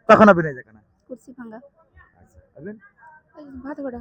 কখন হবে না যেখানে? কুর্সি ভাঙা। আচ্ছা, আসবেন? ভাত গড়া।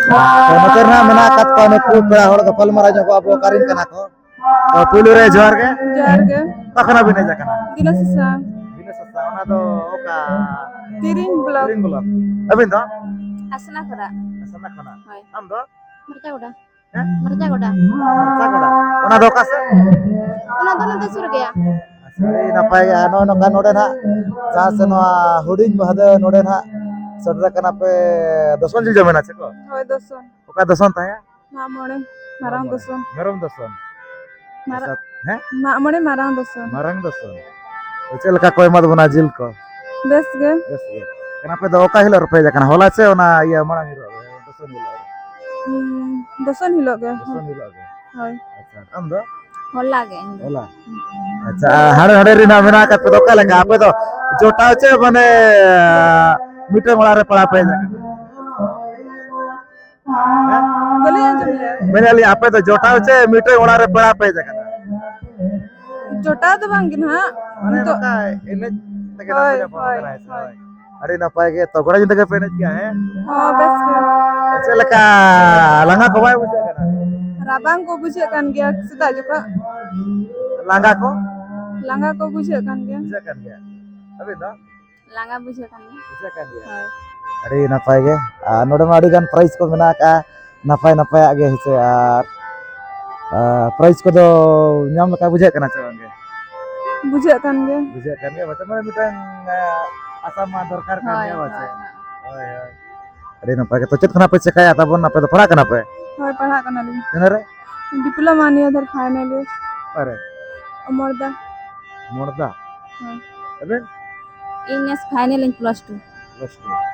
तो नोकर ना मेना कात को नुकु पेड़ा होड़ गपल मारा जो अबो कारिन कना को तो पुलु रे जोहार गे Jarga. तखना बिने जाकना Dina sisa. बिने सस्ता ओना दो ओका Tiring blok. रिंग बोला अबिन दो Asana kora. असना खना Hai. आम दो Merca goda. हैं Merca goda. सागोड़ा ओना दो कासे Ona dona to sur gaya. asari napai ano no kan node na जहां से नो हुडिंग बहदे नोडे ना सटरा कना पे दसन जिल जमेना छे को Hoi doson. ओका दसन ताया Ma mone. Marang doson. मेरम दसन Marang. हैं Ma mone marang doson. Marang दसन तो चल का कोई मत बना जिल को Bes ge. बस ये कना पे दो ओका हिलो रुपए जकना होला से ओना ये मारंग हिलो दसन हिलो Doson hilok ge. दसन हिलो Hoi. अच्छा हम दो Hola ge. होला अच्छा हाड़े हाड़े रिना मेना का पे दो का लगा पे तो जोटा छे माने मीटर वाला रे पड़ा पे जकना Boleh yang jumlah. मैंने लिया आपे तो जोटा छे मीटर वाला रे पड़ा पे जकना Jota tu bangkin ha. अरे Untuk बता इन्हें तक ना Hoi, मुझे फोन hoi, कराया hoi. अरे ना पाएगे तो गोड़ा जिंदगी पे क्या है Oh bes ge. ऐसे लगा लंगा कबाय मुझे करना Rabang ko bujhe kan gaya sita juga. लंगा को Langga ko bujhe kan gaya. मुझे कर गया अबे ना Langga bujhe kan gaya. मुझे कर गया Hoi. अरे ना पाएगे नोडे में अड़ीगन प्राइस को मेना का नपाय नपाय आगे हिसे आर प्राइस को दो ᱧᱟᱢ लका बुझे करना चाहेंगे Bujhe kan gaya. बुझे करने मतलब मैं मिटन आसाम में दरकार कर Hoi. दिया वैसे Hoi. ओए ओए अरे ना पाएगे तो चेत खाना पे चकाया तब ना पे तो पढ़ा करना पे Hoi पढ़ा kan ali. किनरे Diploma ni adhar final year. अरे Amorda. मोड़दा Hoi. अबे Ines final in +2.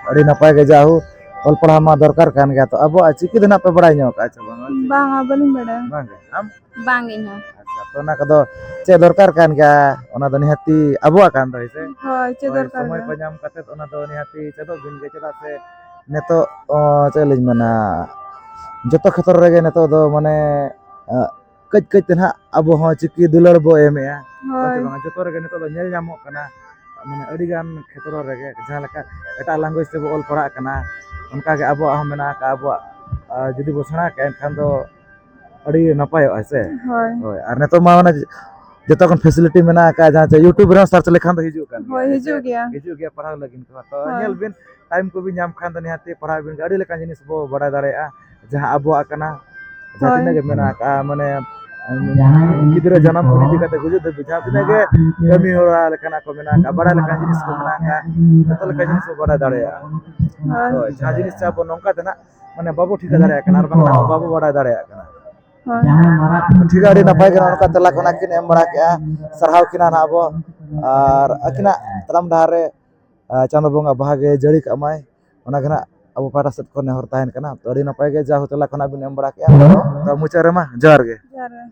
अड़ी नपाय के जाहू ऑल पढ़ा मा दरकार कान गया तो अब चिकी देना पे बड़ाई नो का अच्छा बंग Bang abalin bada. बंग हम Bang ini. अच्छा तो ना कदो चे दरकार कान गया ओना दो निहाती अबो कान दो इसे Hoi cedor kan. समय को नाम कते ओना दो निहाती चेदो बिन के चदा से नेतो चलिन मना जतो क्षेत्र रेगे नेतो दो माने कज कज तेना अबो हो चिकी दुलड़ बो एमेया Hoi. जतो रेगे नेतो दो नेल नामो कना माने अडिगान क्षेत्र रेगे जहां लका एटा लैंग्वेज से ऑल पढ़ा कना उनका के अबो हम मेना का अबो जदी बो सणा के एनखान दो अड़ी नपाय ऐसे Hoi. होय आर नेतो मा माने जतो कन फैसिलिटी मेना का जहां से यूट्यूब रे सर्च लेखान दो हिजु कान Hoi hijau gaya. हिजु गया पढ़ा लगिन को तो हाँ। नेल बिन टाइम को भी नाम खान दो निहाते पढ़ा बिन अड़ी लेका जिनिस बो बड़ा दाड़ेया जहां अबो कना जहां हाँ। तिना के मेना का माने गिदरा जन्म को निदि कते गुजु दे जहां तिना के कमी होला लेकना को मेना का बड़ा लेका जिनिस को मेना का जतो लेका जिनिस बो बड़ा दाड़ेया Hoi. तो जहां जिनिस चाबो नोंका तेना माने बाबू ठीक दाड़ेया कना और बाबू बड़ा दाड़ेया कना Hoi. ठीक है नपाय के उनका तला कोना किन एम बड़ा के सरहाव किना ना अबो और अकिना तलम धारे चांदो बोंगा भागे जड़ी कमाय ओना गना अब पाटा सेट को नेहर ताहन कना तो अड़ी नपाय के जा होतला कोना बिन एम बड़ा के तो मुचा रे मा जहर गे Jara.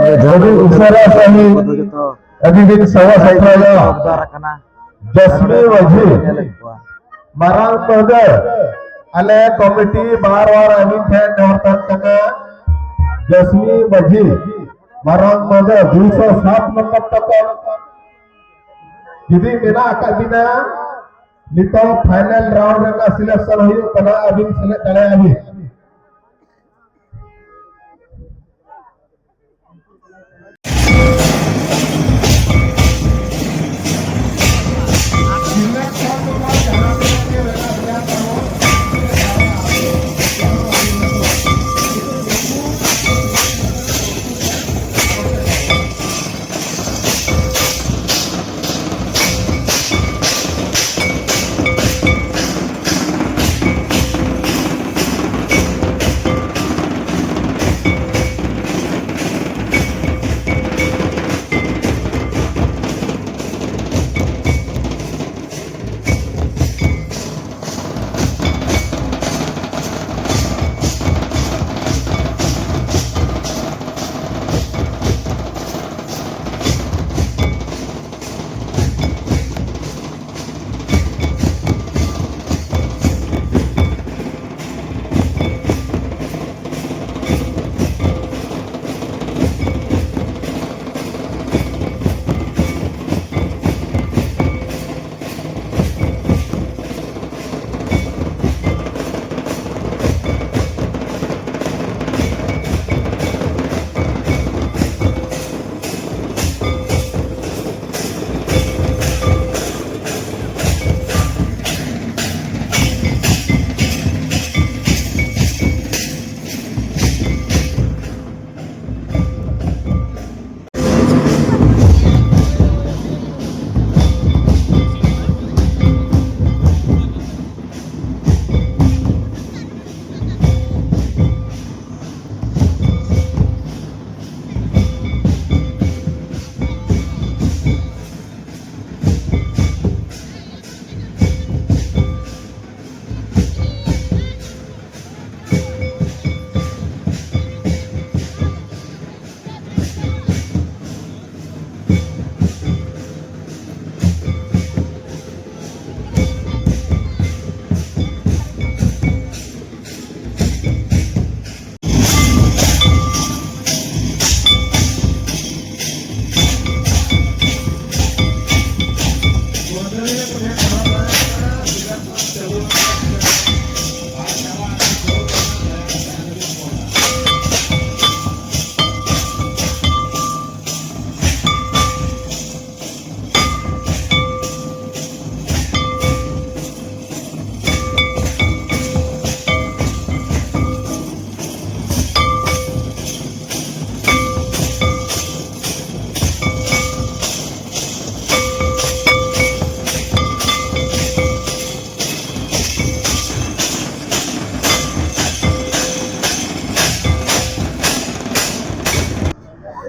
Jadi usara sahi adi din sawa saitaya Jasmi Wajhi Marang Pada ale komiti bar amin than newartan kana Jasmi Wajhi Marang Pada 207 nomor takon jadi mena akak bina nito final round rena selection huyuk kana abin selek dale abin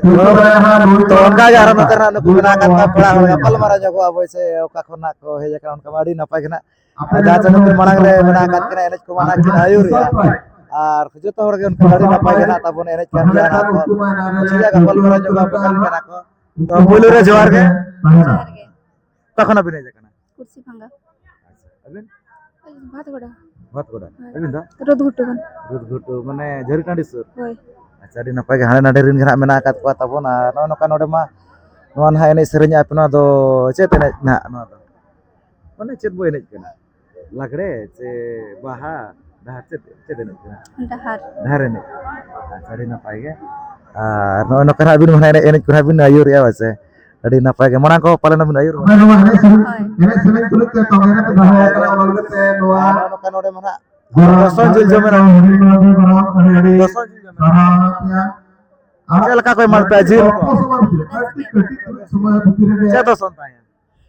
तो उनका jar नोते ना नुकु बना का पड़ा हो upper मारा जको अब से ओका खना को हे जका उनका माड़ी नपाय के ना जहाँ से नुकु मांग रे बना का के एनएच को माना के आयुर या और जतो हर के उनका माड़ी नपाय के ना तब एनएच kan ya ना को छिया का अपल मारा जको अपल के ना को तो बोलो रे जोहार के तखन अभी नहीं जका ना कुर्सी भंगा अबिन भात गोड़ा बहुत गोड़ा अबिन दा रोद घुटुगन रुद घुटु माने झरी टांडी सुर होय अच्छा दी नपाय के हाने नाडे रिन गना मेना कात को तबोना नो नका नोडे मा नोन हा एने सेरेंज आपना दो चेत एने ना नो दो माने चेत बो एने केना लागरे से बाहा dah cet एने केना dahar धार एने अच्छा दी नपाय के नो नो करा बिन माने एने कुरा बिन आयुर या वसे adi napa ge mana ko palen bin ayur ini sering kulit ke kamera ke bahaya kalau malu ke dua no kan ode mana doson jil jomen doson jil jomen Akal ka koy mal pajil semua bukti ce doson tanya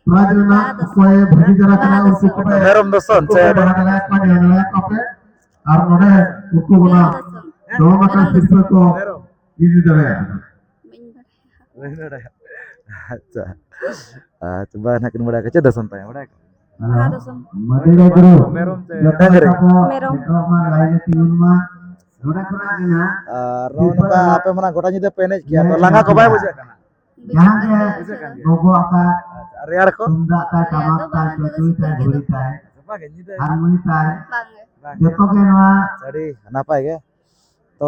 Rajana koy bagi jara kena urku kope merom doson ce kope ar node urku guna do mata sirpe ko ini dare अच्छा coba nakin muda kecil doson tanya muda doson Madura guru merom ce Tangere merom lain tiun ma थोड़ा थोड़ा देना Ar nongka apa mana gota nyida penej kia to langa ko bay bujhe kana. यहाँ के लोगों का Rear ko. तुंदा का टमाक का चुटुई का धुरी का Apa ke nyida. हारमोनी का Bang. जो तो के नवा Jadi napai ke? To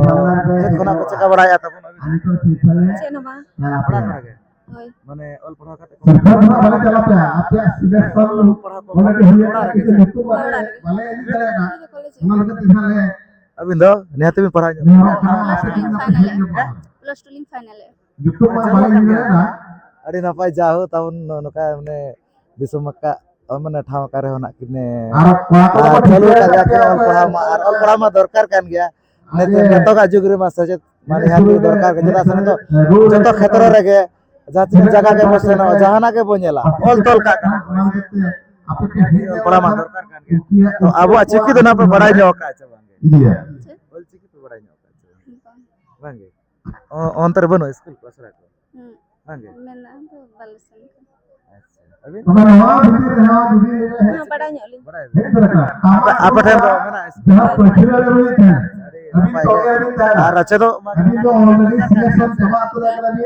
jangan sampai cek kona ko ceka baraya ta pun. ani तो ठीक है Cek nama. yang Pernah apa kena ke? Oi. Mane ol pernah kata ko. सिर्फ ना वाले चला पे आप या सिलेक्शन वाले के हुए का किसी मिट्टू वाले वाले ini चलेगा Itu college. हम लोग तीसरा ले Abin do nihat bin parah. निहार करना Plus आपसे two link कितना final पैसे ya. juga Plus two link final ya. YouTube वाले ini चलेगा Adi napai jauh tahun nuka mane disum maka mane thau kare hona kine. Arab Chalo kagak ke ol pahama dorkar kan gya. Neto ka jugre ma sajet mane hati dorkar ke jeta sene to joto khetre rege jati jaga ke bosena jahana ke bonyela ol tol ka pahama dorkar kan gya. To abu chiki to na pe badai nyo ka cha bange. Iya. Ol chiki to badai nyo ka cha. Bange. Ontar bano school class ra ko. Bange. Mena tu balasan. Abin Bukan nama begitu nama begitu. Nah, padanya oleh. badai. Ini terkena. Apa time to mena Jawab perkira lebih kan. Amin napai to ke. ini kan. Racha to Amin to already selection sama tu dah lagi.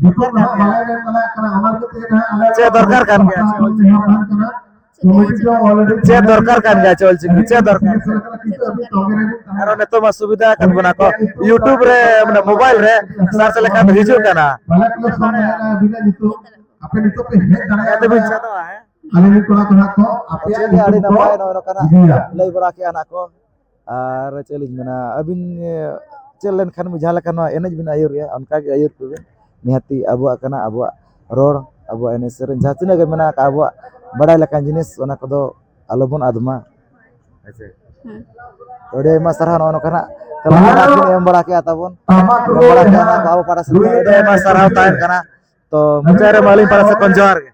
Itu nak balai dan balai kena amal ke tiada. Che dorkar kan gya. Komedi to already Che dorkar kan gya chol chiki che dorkar. Itu amin to ini. Aro neto ma subida kan bana ko YouTube re mane mobile re search lekan hiju kana. Balai kalau sama bila itu apa itu pe head Ya dana. te bin chata hai. Ada ni kalau ko apa Che yang dia adi itu napai no kana. Iya. Lay bara ke anak ko. Ar cheli mena abin chelen kan mujhala kan enej bin ayur ya onka ge ayur tu nihati abu kana abu ror abu ene seren jatina ge mena ka abu badai lekan jinis ona ko do alobon adma. Aise. Ode ma sarhan ono kana kalau em bara ke atabon Sama tu. bara ke anak abu pada sini ode ma sarhan tain kana to mucare maling para se konjar ge.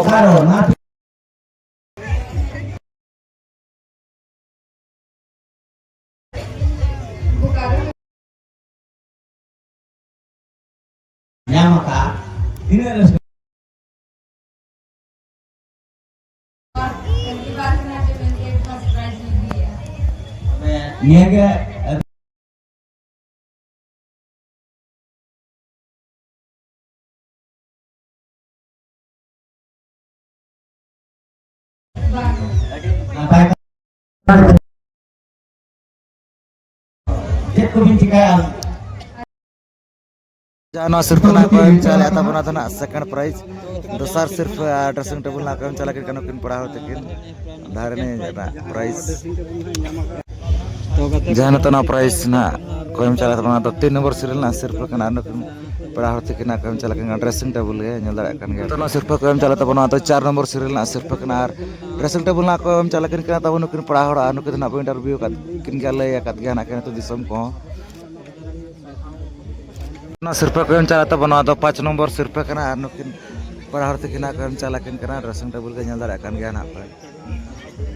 Claro, nanti ya maka ini harus niaga Cek kubincikan जानो सिर्फ ना कोई चले आता बना था ना second prize दूसरा सिर्फ ड्रेसिंग टेबल ना कोई चला के कनो किन पड़ा होते किन धारने जाता प्राइज जानो तो ना प्राइज ना कोई चला था बना तो 3 नंबर सीरियल ना सिर्फ कना न किन पड़ा होते किन ना कोई चला के ड्रेसिंग टेबल के नल कन गया तो ना सिर्फ कोई चला था बना तो 4 नंबर सीरियल ना सिर्फ कना ड्रेसिंग टेबल ना कोई चला किन कना तब किन पड़ा होड़ा न किन ना इंटरव्यू का किन गले या कत गया ना किन तो दिसम को ना सिर्फ कम चला तो बना तो 5 नंबर सिर्फ कना नुकिन पढ़ार ते किना कम चला किन कना ड्रेसिंग टेबल के नल दरा कन गया ना